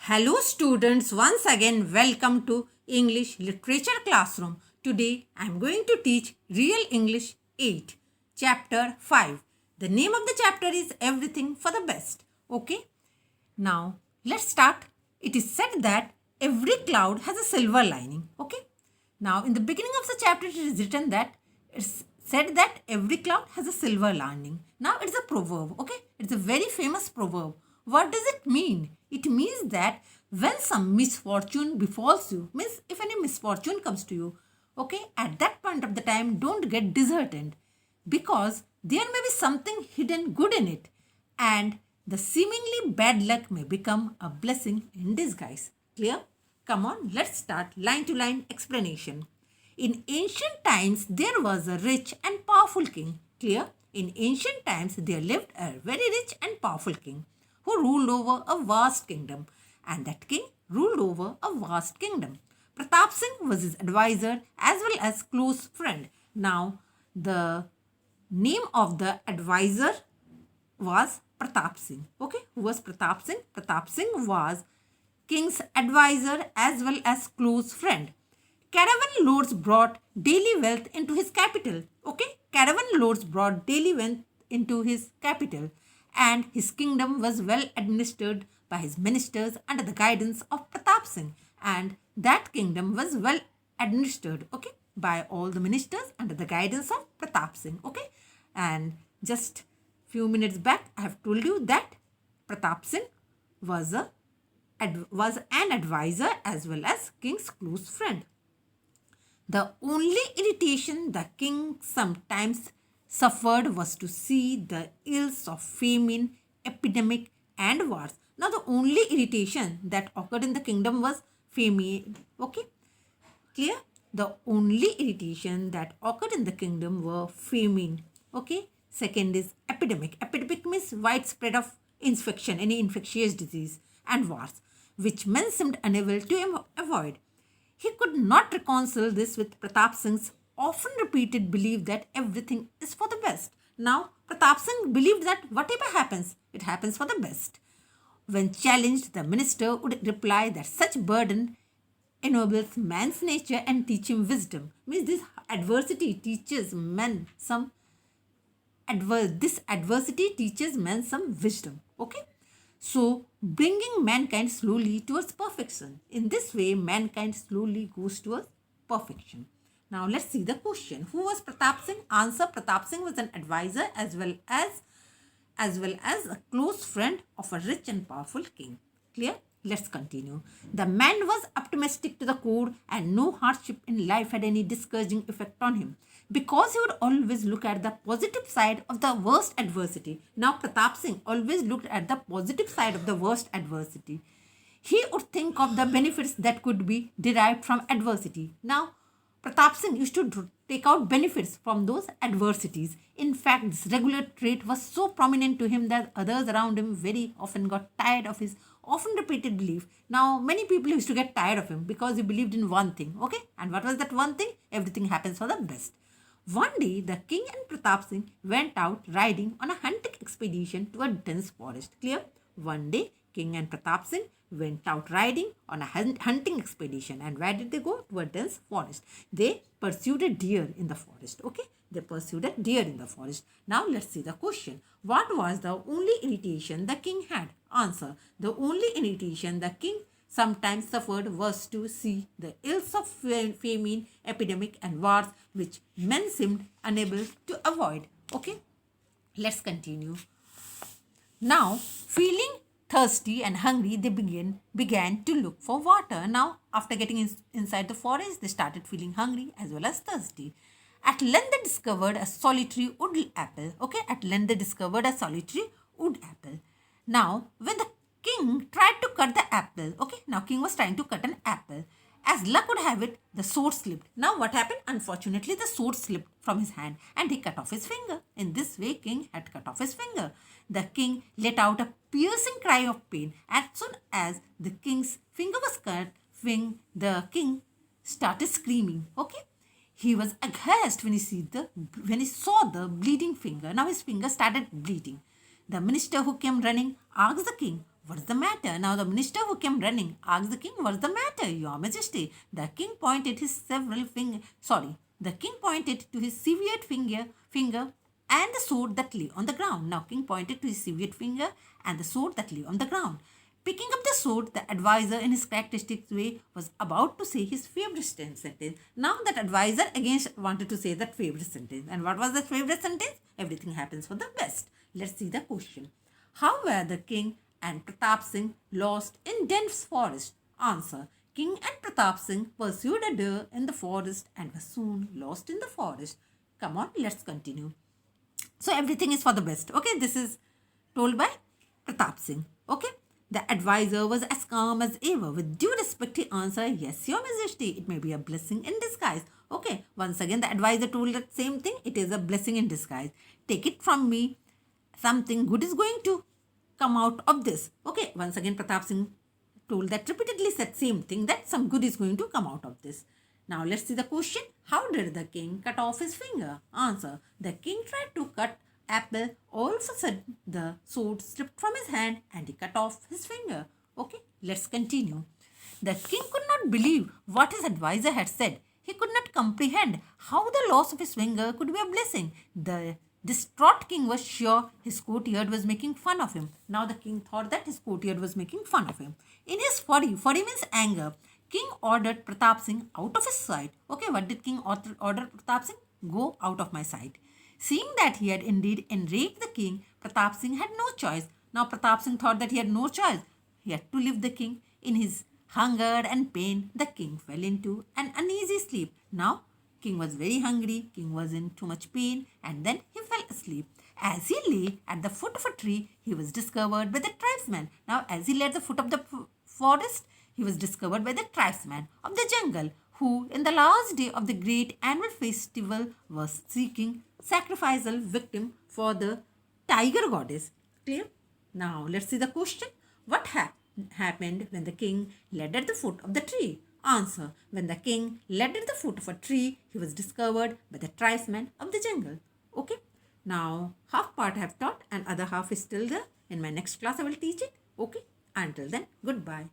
Hello students, once again welcome to English Literature Classroom. Today I am going to teach Real English 8, Chapter 5. The name of the chapter is Everything for the Best. Okay, now let's start. It is said that every cloud has a silver lining. Okay, now in the beginning of the chapter it is written that it's said that every cloud has a silver lining. Now it's a proverb. Okay, it's a very famous proverb. What does it mean? It means that when some misfortune befalls you, means if any misfortune comes to you, okay, at that point of the time, don't get disheartened because there may be something hidden good in it, and the seemingly bad luck may become a blessing in disguise. Clear? Come on, let's start line to line explanation. In ancient times, there was a rich and powerful king. Clear? In ancient times, there lived a very rich and powerful king who ruled over a vast kingdom, and that king ruled over a vast kingdom. Pratap Singh was his advisor as well as close friend. Now, the name of the advisor was Pratap Singh. Okay, who was Pratap Singh? Pratap Singh was king's advisor as well as close friend. Caravan lords brought daily wealth into his capital. Okay, caravan lords brought daily wealth into his capital, and his kingdom was well administered by his ministers under the guidance of Pratap Singh, and that kingdom was well administered, okay, by all the ministers under the guidance of Pratap Singh. Okay, and just few minutes back I have told you that Pratap Singh was an advisor as well as king's close friend. The only irritation the king sometimes suffered was to see the ills of famine, epidemic, and wars. Now, the only irritation that occurred in the kingdom was famine. Okay, clear? The only irritation that occurred in the kingdom were famine. Okay, second is epidemic. Epidemic means widespread of infection, any infectious disease, and wars, which men seemed unable to avoid. He could not reconcile this with Pratap Singh's often repeated belief that everything is for the best. Now, Pratap Singh believed that whatever happens, it happens for the best. When challenged, the minister would reply that such burden ennobles man's nature and teach him wisdom. Means this adversity teaches men some adversity teaches men some wisdom. Okay, so bringing mankind slowly towards perfection. In this way, mankind slowly goes towards perfection. Now let's see the question. Who was Pratap Singh? Answer: Pratap Singh was an advisor as well as a close friend of a rich and powerful king. Clear? Let's continue. The man was optimistic to the core, and no hardship in life had any discouraging effect on him because he would always look at the positive side of the worst adversity. Now, Pratap Singh always looked at the positive side of the worst adversity. He would think of the benefits that could be derived from adversity. Now, Pratap Singh used to take out benefits from those adversities. In fact, this regular trait was so prominent to him that others around him very often got tired of his often repeated belief. Now, many people used to get tired of him because he believed in one thing. Okay, and what was that one thing? Everything happens for the best. One day, the king and Pratap Singh went out riding on a hunting expedition to a dense forest. Clear? One day, King and Pratap Singh went out riding on a hunting expedition. And where did they go? To a dense forest. They pursued a deer in the forest. Okay? They pursued a deer in the forest. Now, let's see the question. What was the only irritation the king had? Answer: the only irritation the king sometimes suffered was to see the ills of famine, epidemic, and wars which men seemed unable to avoid. Okay, let's continue. Now, feeling thirsty and hungry, they began to look for water. Now, after getting inside the forest, they started feeling hungry as well as thirsty. At length, they discovered a solitary wood apple. Okay, at length, they discovered a solitary wood apple. Now, when the king tried to cut the apple, okay, now king was trying to cut an apple. As luck would have it, the sword slipped. Now, what happened? Unfortunately, the sword slipped from his hand and he cut off his finger. In this way, king had cut off his finger. The king let out a piercing cry of pain. As soon as the king's finger was cut, the king started screaming. Okay, he was aghast when he saw the bleeding finger. Now his finger started bleeding. The minister who came running asked the king, What's the matter? Now the minister who came running asked the king, What's the matter, your majesty? The king pointed his several finger the king pointed to his severed finger and the sword that lay on the ground. Now king pointed to his severed finger and the sword that lay on the ground. Picking up the sword, the advisor in his characteristic way was about to say his favorite sentence. Now that advisor again wanted to say that favorite sentence. And what was that favorite sentence? Everything happens for the best. Let's see the question. How were the king and Pratap Singh lost in dense forest? Answer. King and Pratap Singh pursued a deer in the forest and were soon lost in the forest. Come on, let's continue. So everything is for the best. Okay, this is told by Pratap Singh. Okay. The advisor was as calm as ever. With due respect, he answered, Yes, your majesty, it may be a blessing in disguise. Okay, once again, the advisor told that same thing. It is a blessing in disguise. Take it from me. Something good is going to come out of this. Okay, once again, Pratap Singh told that repeatedly, said same thing, that some good is going to come out of this. Now let's see the question. How did the king cut off his finger? Answer. The king tried to cut apple. All of a sudden, the sword slipped from his hand and he cut off his finger. Okay, let's continue. The king could not believe what his advisor had said. He could not comprehend how the loss of his finger could be a blessing. The distraught king was sure his courtier was making fun of him. Now the king thought that his courtier was making fun of him. In his fury means anger, king ordered Pratap Singh out of his sight. Okay, what did king order Pratap Singh? Go out of my sight. Seeing that he had indeed enraged the king, Pratap Singh had no choice. Now Pratap Singh thought that he had no choice. He had to leave the king. In his hunger and pain, the king fell into an uneasy sleep. Now, king was very hungry, king was in too much pain, and then he fell asleep. As he lay at the foot of a tree, he was discovered by the tribesman. Now, as he lay at the foot of the forest, he was discovered by the tribesman of the jungle, who, in the last day of the great annual festival, was seeking sacrificial victim for the tiger goddess. Clear? Now, let's see the question. What happened when the king led at the foot of the tree? Answer. When the king led at the foot of a tree, he was discovered by the tribesman of the jungle. Okay? Now, half part I have taught and other half is still there. In my next class, I will teach it. Okay? Until then, goodbye.